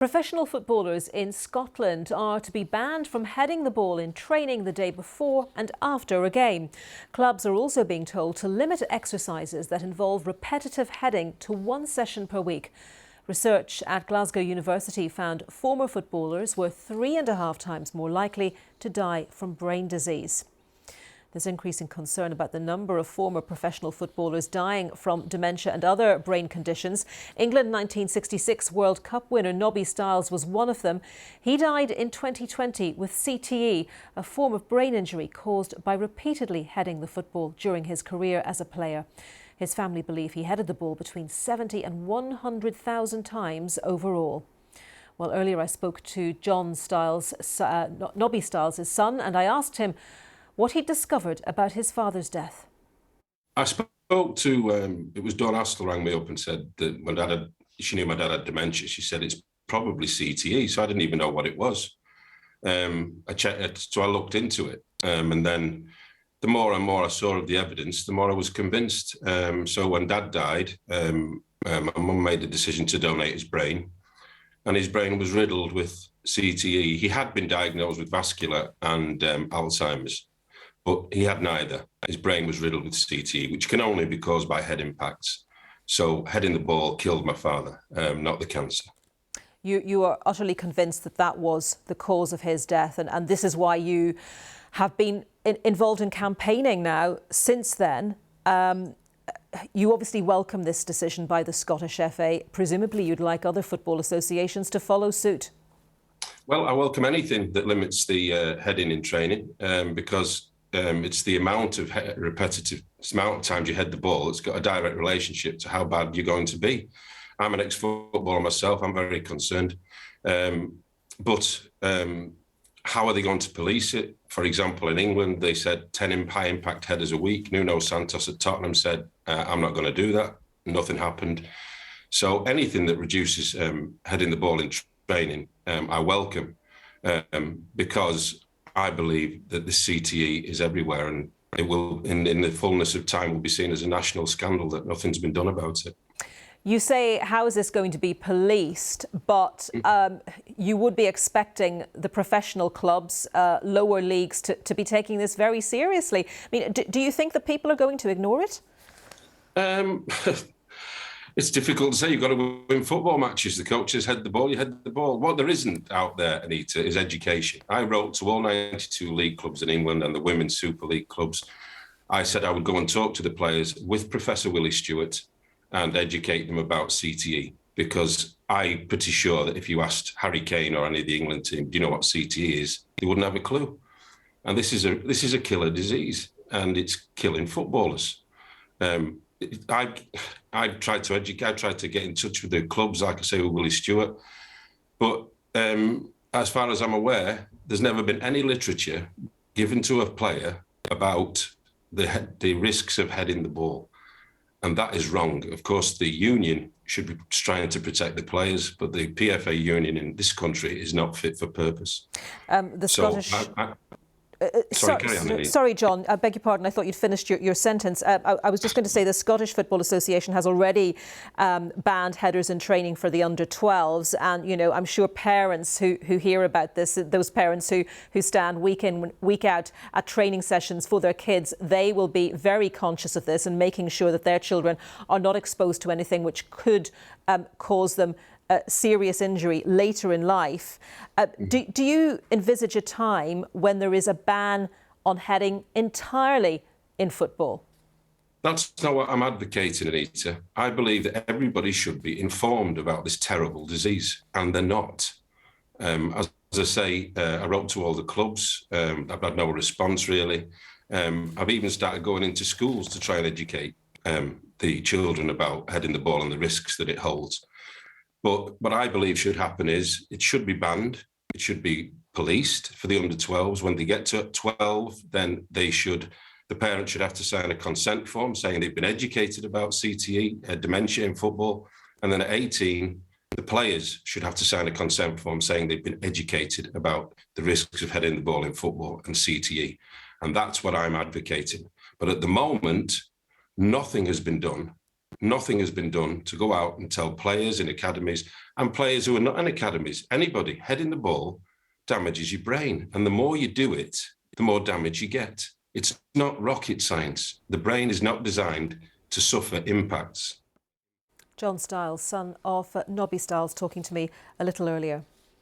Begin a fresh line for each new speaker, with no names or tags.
Professional footballers in Scotland are to be banned from heading the ball in training the day before and after a game. Clubs are also being told to limit exercises that involve repetitive heading to one session per week. Research at Glasgow University found former footballers were 3.5 times more likely to die from brain disease. There's increasing concern about the number of former professional footballers dying from dementia and other brain conditions. England 1966 World Cup winner Nobby Stiles was one of them. He died in 2020 with CTE, a form of brain injury caused by repeatedly heading the football during his career as a player. His family believe he headed the ball between 70 and 100,000 times overall. Well, earlier I spoke to John Stiles, Nobby Stiles' son, and I asked him what he'd discovered about his father's death.
I spoke to, it was Dawn Astle rang me up and said that she knew my dad had dementia. She said it's probably CTE, so I didn't even know what it was. I checked, so I looked into it, and then the more and more I saw of the evidence, the more I was convinced. So when Dad died, my mum made the decision to donate his brain, and his brain was riddled with CTE. He had been diagnosed with vascular and Alzheimer's, but he had neither. His brain was riddled with CTE, which can only be caused by head impacts. So heading the ball killed my father, not the cancer.
You are utterly convinced that that was the cause of his death, and this is why you have been involved in campaigning now since then. You obviously welcome this decision by the Scottish FA. Presumably you'd like other football associations to follow suit.
Well, I welcome anything that limits the heading in training, because it's the amount of repetitive amount of times you head the ball. It's got a direct relationship to how bad you're going to be. I'm an ex-footballer myself. I'm very concerned. But how are they going to police it? For example, in England, they said 10 high-impact headers a week. Nuno Santos at Tottenham said, I'm not going to do that. Nothing happened. So anything that reduces heading the ball in training, I welcome, because I believe that the CTE is everywhere, and it will, in the fullness of time, will be seen as a national scandal that nothing's been done about it.
You say, how is this going to be policed? But you would be expecting the professional clubs, lower leagues, to be taking this very seriously. I mean, do you think that people are going to ignore it?
It's difficult to say. You've got to win football matches. The coaches head the ball, you head the ball. What there isn't out there, Anita, is education. I wrote to all 92 league clubs in England and the Women's Super League clubs. I said I would go and talk to the players with Professor Willie Stewart and educate them about CTE, because I'm pretty sure that if you asked Harry Kane or any of the England team, do you know what CTE is? He wouldn't have a clue. And this is a killer disease, and it's killing footballers. I tried to educate. I tried to get in touch with the clubs, like I say, with Willie Stewart. But as far as I'm aware, there's never been any literature given to a player about the risks of heading the ball. And that is wrong. Of course, the union should be trying to protect the players, but the PFA union in this country is not fit for purpose.
Sorry, John, I beg your pardon. I thought you'd finished your sentence. I was just going to say the Scottish Football Association has already banned headers in training for the under-12s. And, you know, I'm sure parents who hear about this, those parents who stand week in, week out at training sessions for their kids, they will be very conscious of this and making sure that their children are not exposed to anything which could cause them serious injury later in life. Do you envisage a time when there is a ban on heading entirely in football?
That's not what I'm advocating, Anita. I believe that everybody should be informed about this terrible disease, and they're not. As I say, I wrote to all the clubs. I've had no response, really. I've even started going into schools to try and educate the children about heading the ball and the risks that it holds. But what I believe should happen is it should be banned. It should be policed for the under-12s. When they get to 12, then the parents should have to sign a consent form saying they've been educated about CTE, dementia in football. And then at 18, the players should have to sign a consent form saying they've been educated about the risks of heading the ball in football and CTE. And that's what I'm advocating. But at the moment, nothing has been done Nothing has been done to go out and tell players in academies and players who are not in academies, anybody heading the ball damages your brain. And the more you do it, the more damage you get. It's not rocket science. The brain is not designed to suffer impacts.
John Stiles, son of Nobby Stiles, talking to me a little earlier.